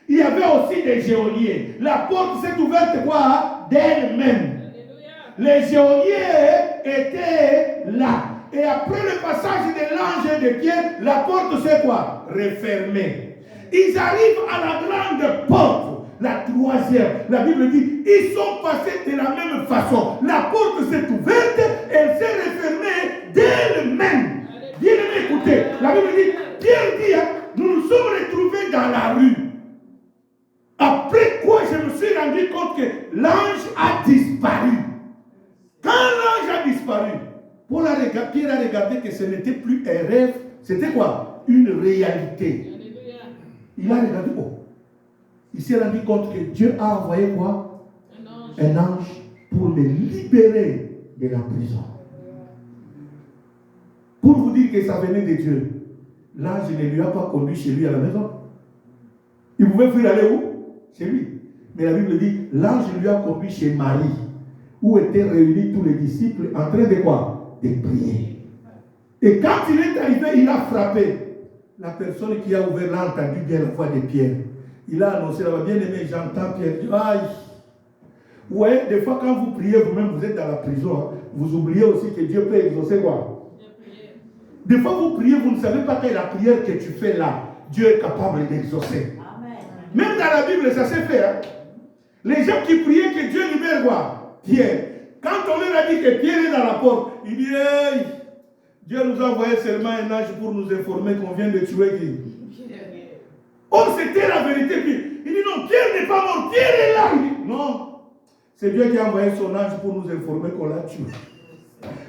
Il y avait aussi des geôliers. La porte s'est ouverte quoi? D'elle-même. Les geôliers étaient là. Et après le passage de l'ange et de Pierre, la porte s'est quoi? Refermée. Ils arrivent à la grande porte, la troisième. La Bible dit, ils sont passés de la même façon. La porte s'est ouverte, elle s'est refermée d'elle-même. Bien aimé, écoutez, la Bible dit, Pierre dit, nous nous sommes retrouvés dans la rue. Après quoi, je me suis rendu compte que l'ange a disparu. Quand l'ange a disparu, Pierre a regardé que ce n'était plus un rêve, c'était quoi? Une réalité. Il a regardé, oh, il s'est rendu compte que Dieu a envoyé quoi? Un ange pour le libérer de la prison. Pour vous dire que ça venait de Dieu, l'ange ne lui a pas conduit chez lui à la maison. Il pouvait fuir aller où? Chez lui. Mais la Bible dit, l'ange lui a conduit chez Marie, où étaient réunis tous les disciples en train de quoi? De prier. Et quand il est arrivé, il a frappé. La personne qui a ouvert l'a entendu bien la voix de Pierre. Il a annoncé, là-bas, bien aimé, j'entends Pierre. Aïe! Ouais, des fois quand vous priez, vous-même, vous êtes dans la prison, hein, vous oubliez aussi que Dieu peut exaucer quoi? Des fois vous priez, vous ne savez pas que la prière que tu fais là, Dieu est capable d'exaucer. Même dans la Bible, ça s'est fait. Hein? Les gens qui priaient que Dieu libère quoi? Pierre. Quand on leur a dit que Pierre est dans la porte, il dit, hey, Dieu nous a envoyé seulement un ange pour nous informer qu'on vient de tuer qui? Or, c'était la vérité. Il dit non, Pierre n'est pas mort, Pierre est là. Il dit, non, c'est Dieu qui a envoyé son ange pour nous informer qu'on l'a tué.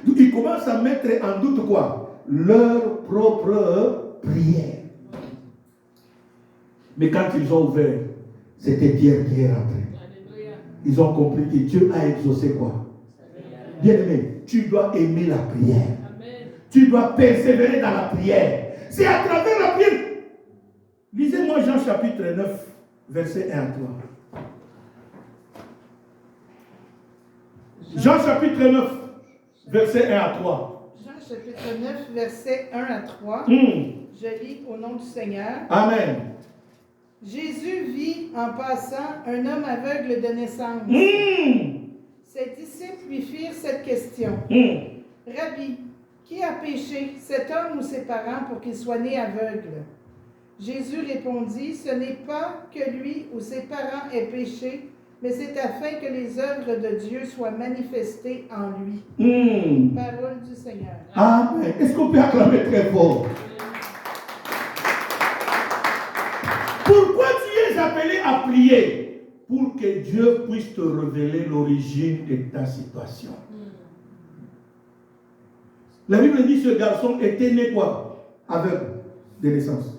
Donc, ils commencent à mettre en doute quoi? Leur propre prière. Mais quand ils ont ouvert, c'était Pierre qui est rentré. Ils ont compris que Dieu a exaucé quoi? Bien-aimé, tu dois aimer la prière. Tu dois persévérer dans la prière. C'est à travers la prière. Lisez-moi Jean chapitre 9, verset 1 à 3. Jean chapitre 9, verset 1 à 3. Jean chapitre 9, verset 1 à 3. Je lis au nom du Seigneur. Amen. Jésus vit en passant un homme aveugle de naissance. Ses disciples lui firent cette question. Rabbi, qui a péché, cet homme ou ses parents, pour qu'il soit né aveugle? Jésus répondit, ce n'est pas que lui ou ses parents aient péché, mais c'est afin que les œuvres de Dieu soient manifestées en lui. Parole du Seigneur. Amen. Est-ce qu'on peut acclamer très fort? Pourquoi tu es appelé à prier? Pour que Dieu puisse te révéler l'origine de ta situation. La Bible dit que ce garçon était né quoi? Aveugle de naissance.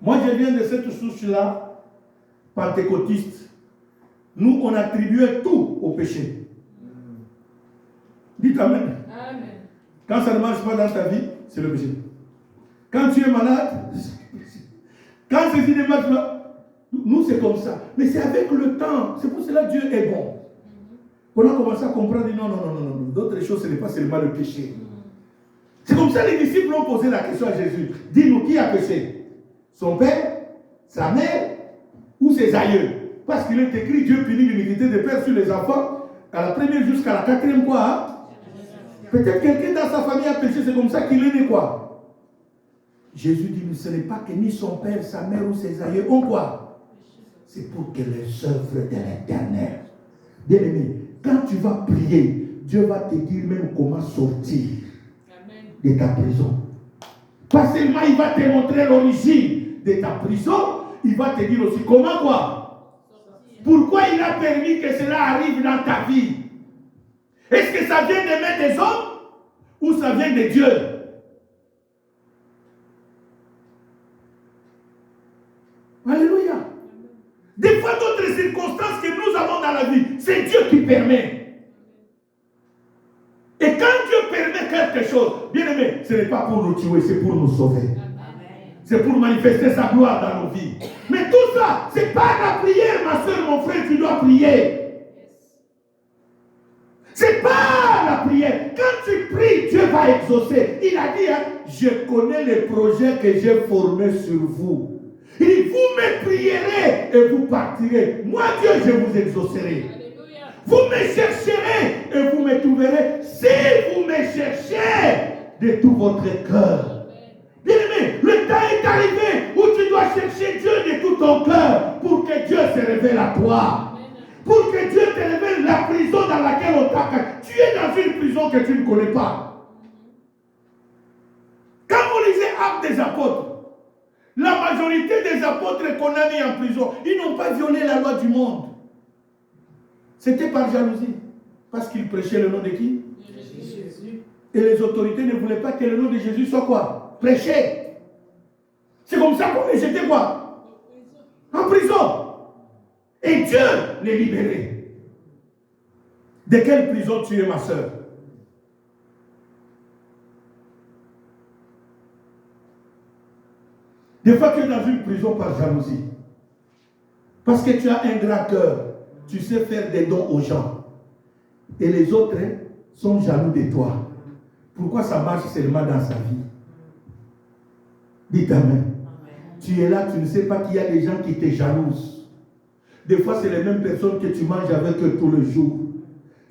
Moi, je viens de cette souche-là, pentecôtiste. Nous, on attribuait tout au péché. Dites Amen. Amen. Quand ça ne marche pas dans ta vie, c'est le péché. Quand tu es malade, quand ceci ne marche pas, nous, c'est comme ça. Mais c'est avec le temps. C'est pour cela que Dieu est bon. On a commencé à comprendre, non. D'autres choses, ce n'est pas seulement le péché. C'est comme ça que les disciples ont posé la question à Jésus. Dis-nous, qui a péché? Son père, sa mère ou ses aïeux? Parce qu'il est écrit, Dieu punit l'iniquité des pères sur les enfants, à la première jusqu'à la quatrième quoi? Hein? Peut-être quelqu'un dans sa famille a péché, c'est comme ça qu'il est né quoi? Jésus dit, mais ce n'est pas que ni son père, sa mère ou ses aïeux ont quoi? C'est pour que les œuvres de l'Éternel. Bien aimé, quand tu vas prier, Dieu va te dire même comment sortir de ta prison. Pas seulement il va te montrer l'origine de ta prison, il va te dire aussi comment quoi. Pourquoi il a permis que cela arrive dans ta vie? Est-ce que ça vient des mains des hommes ou ça vient de Dieu? Alléluia. Des fois, d'autres circonstances que nous avons dans la vie, c'est Dieu qui permet. Et quand Dieu permet quelque chose, bien aimé, ce n'est pas pour nous tuer, c'est pour nous sauver. C'est pour manifester sa gloire dans nos vies. Mais tout ça, ce n'est pas la prière, ma soeur, mon frère, tu dois prier. Ce n'est pas la prière. Quand tu pries, Dieu va exaucer. Il a dit, hein, je connais les projets que j'ai formés sur vous. Il dit, vous me prierez et vous partirez. Moi, Dieu, je vous exaucerai. Alléluia. Vous me chercherez et vous me trouverez. Si vous me cherchez de tout votre cœur. Bien-aimé, le temps est arrivé où tu dois chercher Dieu de tout ton cœur pour que Dieu se révèle à toi. Pour que Dieu te révèle la prison dans laquelle on t'a. Tu es dans une prison que tu ne connais pas. Quand vous lisez Actes des apôtres, la majorité des apôtres qu'on a mis en prison, ils n'ont pas violé la loi du monde. C'était par jalousie. Parce qu'ils prêchaient le nom de qui? Jésus. Et les autorités ne voulaient pas que le nom de Jésus soit quoi? Prêché. C'est comme ça qu'on les jetait quoi? En prison. Et Dieu les libérait. De quelle prison tu es, ma soeur? Des fois, tu es dans une prison par jalousie. Parce que tu as un grand cœur. Tu sais faire des dons aux gens. Et les autres sont jaloux de toi. Pourquoi ça marche seulement dans sa vie? Dites Amen. Tu es là, tu ne sais pas qu'il y a des gens qui te jalousent. Des fois, c'est les mêmes personnes que tu manges avec eux tous les jours.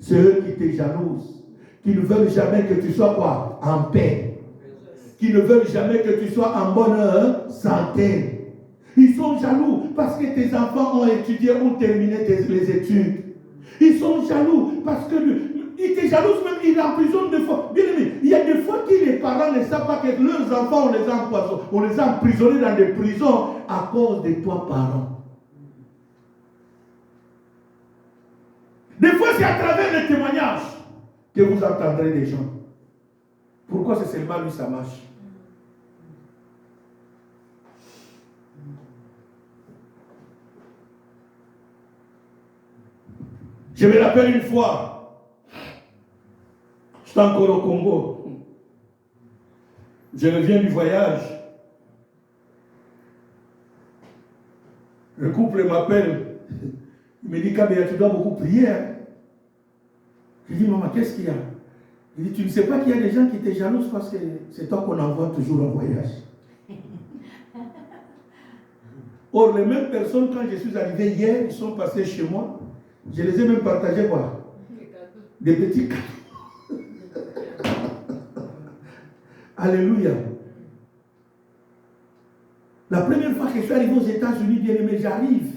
C'est eux qui te jalousent. Qui ne veulent jamais que tu sois quoi? En paix. Qui ne veulent jamais que tu sois en bonne santé. Ils sont jaloux parce que tes enfants ont étudié, ont terminé les études. Ils sont jaloux parce que ils te jalousent même, ils emprisonnent des fois. Bien aimé, il y a des fois que les parents ne savent pas que leurs enfants, on les a empoisonnés, on les a emprisonnés dans des prisons à cause de toi, parents. Des fois, c'est à travers les témoignages que vous entendrez des gens. Pourquoi c'est seulement lui, ça marche? Je me rappelle une fois, j'étais encore au Congo. Je reviens du voyage. Le couple m'appelle. Il me dit, Kabea, tu dois beaucoup prier. Hein? Je dis, maman, qu'est-ce qu'il y a? Il dit, tu ne sais pas qu'il y a des gens qui te jalousent parce que c'est toi qu'on envoie toujours en voyage. Or, les mêmes personnes, quand je suis arrivé hier, ils sont passés chez moi. Je les ai même partagés quoi? Des petits cadeaux. Alléluia. La première fois que je suis arrivé aux États-Unis, bien aimé, j'arrive.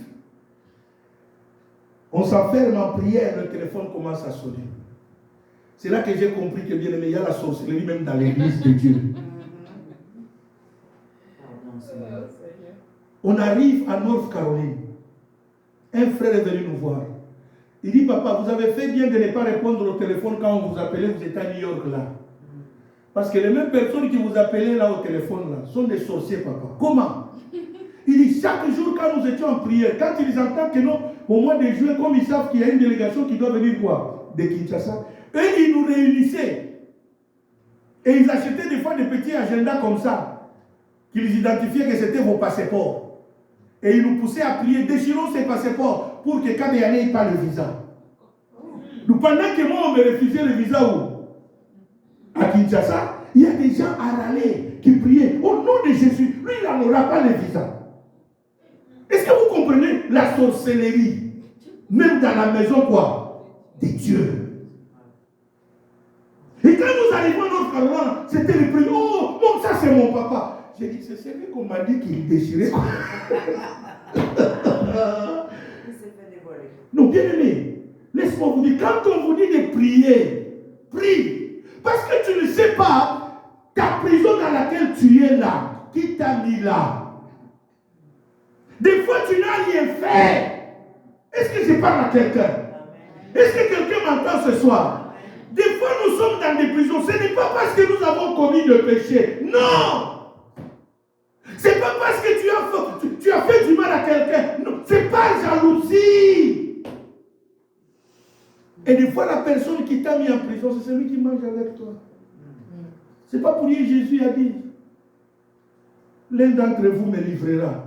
On s'enferme en prière, le téléphone commence à sonner. C'est là que j'ai compris que bien aimé, il y a la sorcellerie même dans l'église de Dieu. On arrive à North Carolina. Un frère est venu nous voir. Il dit, papa, vous avez fait bien de ne pas répondre au téléphone quand on vous appelait, vous êtes à New York là. Parce que les mêmes personnes qui vous appelaient là au téléphone là sont des sorciers, papa. Comment? Il dit, chaque jour quand nous étions en prière, quand ils entendent que non, au mois de juillet, comme ils savent qu'il y a une délégation qui doit venir quoi? De Kinshasa. Eux, ils nous réunissaient. Et ils achetaient des fois des petits agendas comme ça, qu'ils identifiaient que c'était vos passeports. Et ils nous poussaient à prier, déchirons ces passeports pour que Kabea n'ait pas le visa. Donc pendant que moi on me refusait le visa où? À Kinshasa, il y a des gens à râler qui priaient au nom de Jésus. Lui, il n'aura pas le visa. Est-ce que vous comprenez la sorcellerie? Même dans la maison quoi? De Dieu. Et quand nous arrivons à notre caravane, c'était le premier. Oh, non, ça c'est mon papa. J'ai dit, c'est celui qu'on m'a dit qu'il déchirait. Il s'est fait dévoiler. Non, bien aimé, laisse-moi vous dire, quand on vous dit de prier, prie. Parce que tu ne sais pas ta prison dans laquelle tu es là, qui t'a mis là. Des fois, tu n'as rien fait. Est-ce que je parle à quelqu'un? Est-ce que quelqu'un m'entend ce soir? Des fois, nous sommes dans des prisons. Ce n'est pas parce que nous avons commis de péché. Non! C'est pas parce que tu as fait du mal à quelqu'un. Non, c'est pas jalousie. Et des fois, la personne qui t'a mis en prison, c'est celui qui mange avec toi. C'est pas pour rien Jésus a dit. L'un d'entre vous me livrera.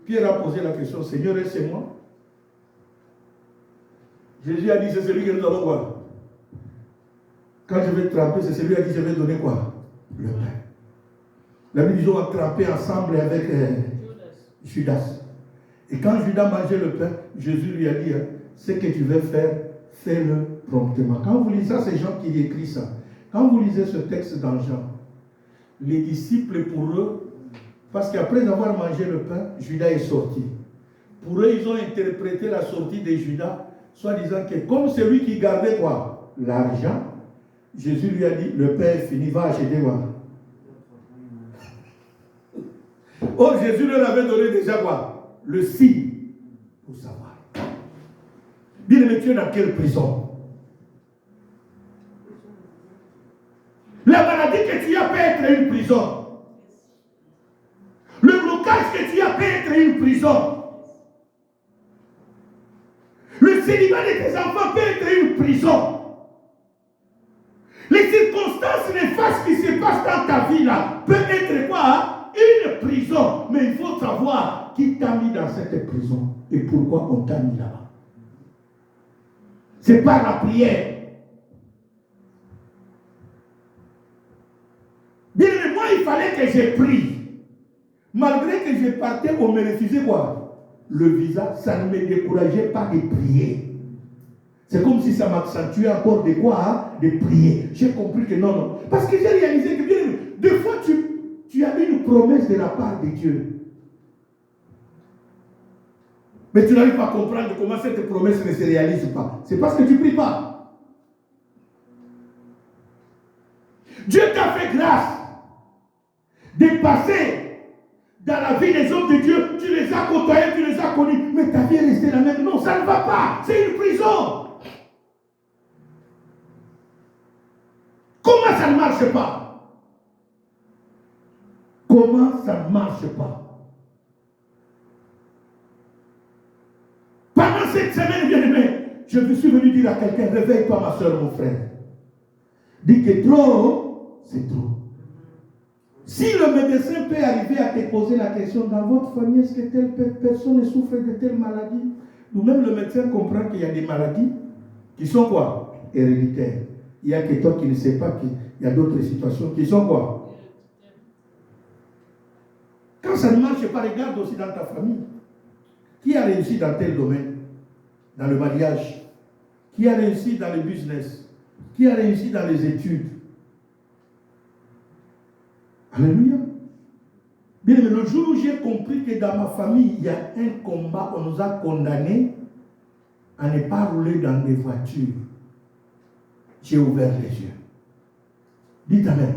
Pierre a posé la question, Seigneur, est-ce c'est moi? Jésus a dit, c'est celui que nous allons voir. Quand je vais tremper, c'est celui à qui je vais donner quoi? Le pain. La Bible dit, ils ont trempé ensemble avec Judas. Et quand Judas mangeait le pain, Jésus lui a dit, ce que tu veux faire, fais-le promptement. Quand vous lisez ça, c'est Jean qui écrit ça. Quand vous lisez ce texte dans Jean, les disciples pour eux, parce qu'après avoir mangé le pain, Judas est sorti. Pour eux, ils ont interprété la sortie de Judas, soit disant que comme celui qui gardait quoi? L'argent, Jésus lui a dit, le pain est fini, va acheter quoi? Oh, Jésus leur avait donné déjà quoi? Le signe pour savoir. Bien-aimé, tu es dans quelle prison? La maladie que tu as peut être une prison. Le blocage que tu as peut être une prison. Le célibat de tes enfants peut être une prison. Les circonstances néfastes qui se passent dans ta vie là peuvent être quoi? Une prison. Mais il faut savoir qui t'a mis dans cette prison et pourquoi on t'a mis là-bas. C'est par la prière. Bien, mais moi, il fallait que je prie. Malgré que je partais, on me refusait quoi? Le visa, ça ne me décourageait pas de prier. C'est comme si ça m'accentuait encore de quoi? Hein? De prier. J'ai compris que non, non. Parce que j'ai réalisé que, bien, des fois, tu as une promesse de la part de Dieu. Mais tu n'arrives pas à comprendre comment cette promesse ne se réalise pas. C'est parce que tu ne pries pas. Dieu t'a fait grâce de passer dans la vie des hommes de Dieu. Tu les as côtoyés, tu les as connus. Mais ta vie est restée la même. Non, ça ne va pas. C'est une prison. Comment ça ne marche pas? Comment ça ne marche pas? Pendant cette semaine, bien-aimé, je suis venu dire à quelqu'un, réveille-toi ma soeur, mon frère. Dis que trop, c'est trop. Si le médecin peut arriver à te poser la question, dans votre famille, est-ce que telle personne souffre de telle maladie? Ou même le médecin comprend qu'il y a des maladies qui sont quoi? Héréditaires. Il y a que toi qui ne sais pas qu'il y a d'autres situations qui sont quoi? Quand ça ne marche pas, regarde aussi dans ta famille. Qui a réussi dans tel domaine? Dans le mariage? Qui a réussi dans le business? Qui a réussi dans les études? Alléluia. Bien, mais le jour où j'ai compris que dans ma famille, il y a un combat, on nous a condamnés à ne pas rouler dans des voitures. J'ai ouvert les yeux. Dites Amen.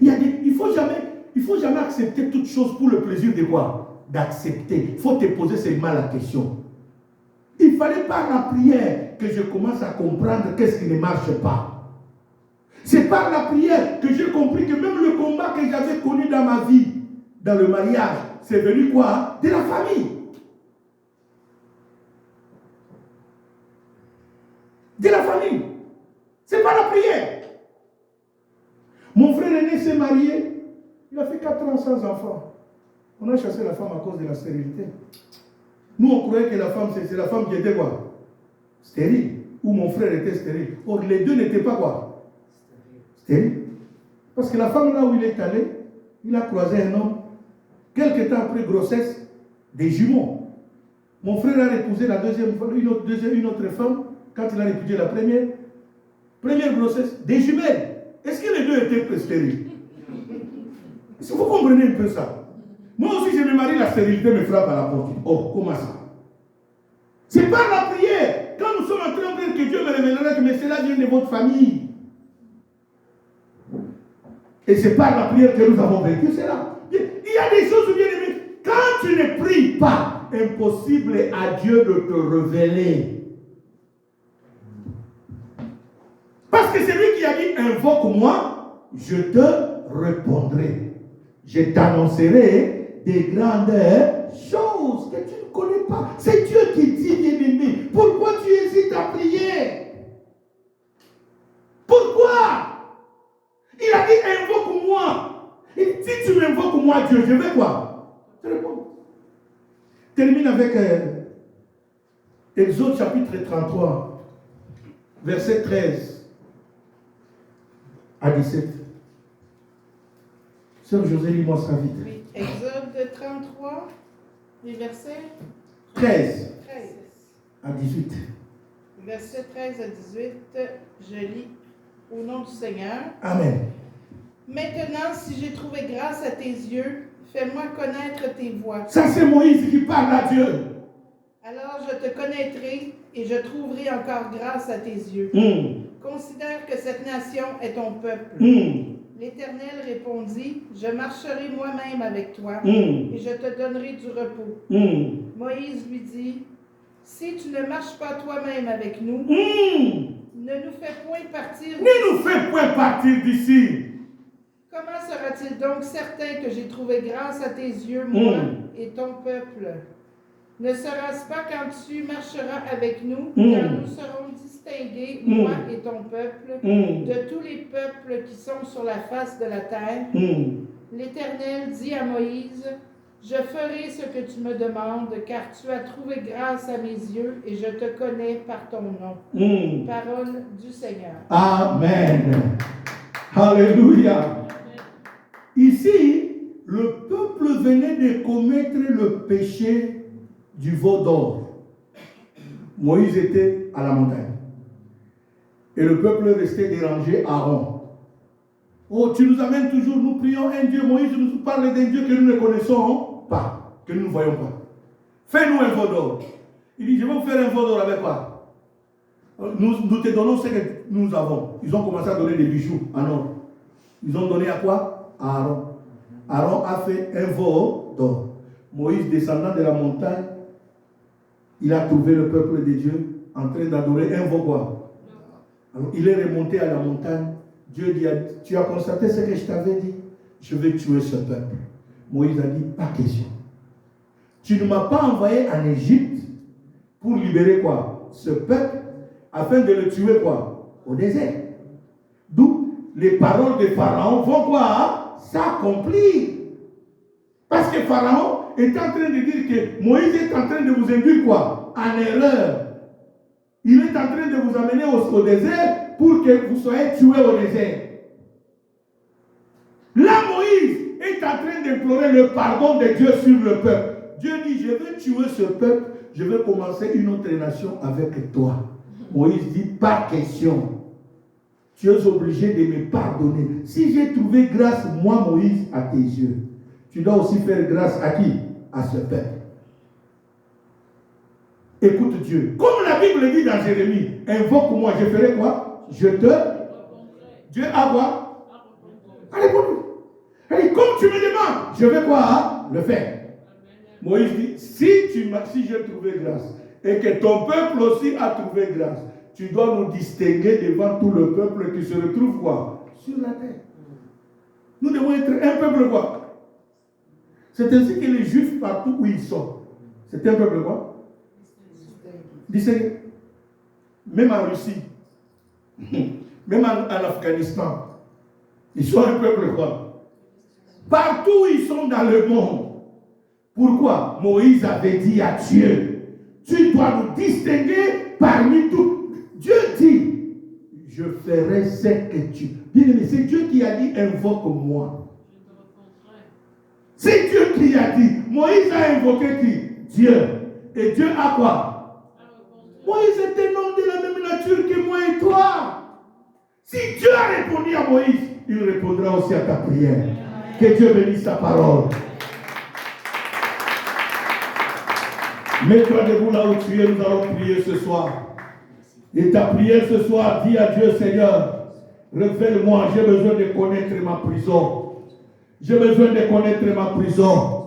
Il ne faut jamais accepter toute chose pour le plaisir de quoi? D'accepter. Il faut te poser seulement la question. Il fallait par la prière que je commence à comprendre qu'est-ce qui ne marche pas. C'est par la prière que j'ai compris que même le combat que j'avais connu dans ma vie, dans le mariage, c'est venu quoi? De la famille. De la famille. C'est pas la prière. Mon frère aîné s'est marié, il a fait 4 ans sans enfant. On a chassé la femme à cause de la stérilité. Nous, on croyait que la femme, c'est la femme qui était quoi? Stérile. Ou mon frère était stérile. Or, les deux n'étaient pas quoi? Stérile. Parce que la femme, là où il est allé, il a croisé un homme. Quelque temps après grossesse, des jumeaux. Mon frère a épousé la deuxième fois, une autre femme, quand il a répudié la première grossesse, des jumelles. Est-ce que les deux étaient stériles? Est-ce que vous comprenez un peu ça? Moi aussi, je me marie, la stérilité me frappe à la porte. Oh, comment ça? C'est par la prière. Quand nous sommes en train de dire que Dieu me révélera que mais cela vient de votre famille. Et c'est par la prière que nous avons vécu cela. Il y a des choses bien aimées. Quand tu ne pries pas, impossible à Dieu de te révéler. Parce que c'est lui qui a dit, invoque-moi, je te répondrai. Je t'annoncerai des grandes choses que tu ne connais pas. C'est Dieu qui dit, bien-aimé, pourquoi tu hésites à prier? Pourquoi? Il a dit, invoque-moi. Et si tu m'invoques moi, Dieu, je vais quoi? Je réponds. Termine avec Exode chapitre 33, verset 13 à 17. Sœur José, lis-moi ça vite. Oui, Exode 33, les versets 13 13 à 18. Verset 13 à 18, je lis au nom du Seigneur. Amen. Maintenant, si j'ai trouvé grâce à tes yeux, fais-moi connaître tes voies. Ça, c'est Moïse qui parle à Dieu. Alors je te connaîtrai et je trouverai encore grâce à tes yeux. Considère que cette nation est ton peuple. L'Éternel répondit, je marcherai moi-même avec toi et je te donnerai du repos. Moïse lui dit, si tu ne marches pas toi-même avec nous, ne nous fais point partir d'ici. Comment sera-t-il donc certain que j'ai trouvé grâce à tes yeux, moi et ton peuple? Ne sera-ce pas quand tu marcheras avec nous, quand nous serons distingués, moi et ton peuple, de tous les peuples qui sont sur la face de la terre? L'Éternel dit à Moïse, je ferai ce que tu me demandes, car tu as trouvé grâce à mes yeux et je te connais par ton nom. Parole du Seigneur. Amen. Alléluia. Ici, le peuple venait de commettre le péché du veau d'or. Moïse était à la montagne. Et le peuple restait dérangé à Aaron. Oh, tu nous amènes toujours, nous prions un Dieu. Moïse nous parle d'un Dieu que nous ne connaissons pas, que nous ne voyons pas. Fais-nous un veau d'or. Il dit, je vais vous faire un veau d'or avec quoi? Nous te donnons ce que nous avons. Ils ont commencé à donner des bijoux en or. Ils ont donné à quoi? À Aaron. Aaron a fait un veau d'or. Moïse, descendant de la montagne, il a trouvé le peuple de Dieu en train d'adorer un veau quoi? Alors, il est remonté à la montagne. Dieu dit, tu as constaté ce que je t'avais dit? Je vais tuer ce peuple. Moïse a dit, pas question. Tu ne m'as pas envoyé en Égypte pour libérer quoi? Ce peuple, afin de le tuer quoi? Au désert. D'où les paroles de Pharaon vont quoi? S'accomplir. Parce que Pharaon est en train de dire que Moïse est en train de vous induire quoi? En erreur. Il est en train de vous amener au désert pour que vous soyez tués au désert. Là, Moïse est en train d'implorer le pardon de Dieu sur le peuple. Dieu dit, je vais tuer ce peuple, je vais commencer une autre nation avec toi. Moïse dit, pas question. Tu es obligé de me pardonner. Si j'ai trouvé grâce, moi, Moïse, à tes yeux, tu dois aussi faire grâce à qui? À ce peuple. Écoute Dieu. Comme la Bible dit dans Jérémie, invoque-moi, je ferai quoi? Je te... Dieu a quoi? A répondu. Et comme tu me demandes, je vais quoi? Le faire. Moïse dit, si j'ai trouvé grâce, et que ton peuple aussi a trouvé grâce, tu dois nous distinguer devant tout le peuple qui se retrouve quoi? Sur la terre. Nous devons être un peuple quoi? C'est ainsi que les Juifs, partout où ils sont, c'est un peuple quoi? Distingué. Même en Russie, même en Afghanistan, ils sont un peuple quoi? Partout où ils sont dans le monde. Pourquoi? Moïse avait dit à Dieu, tu dois nous distinguer parmi tous. Dieu dit, je ferai ce que tu... Bien aimé, c'est Dieu qui a dit, invoque-moi. C'est Dieu qui a dit. Moïse a invoqué qui? Dieu. Et Dieu a quoi? Moïse est un homme de la même nature que moi et toi. Si Dieu a répondu à Moïse, il répondra aussi à ta prière. Que Dieu bénisse ta parole. Mets-toi debout là où tu es, nous allons prier ce soir. Et ta prière ce soir, dis à Dieu, Seigneur, révèle-moi, j'ai besoin de connaître ma prison. J'ai besoin de connaître ma prison.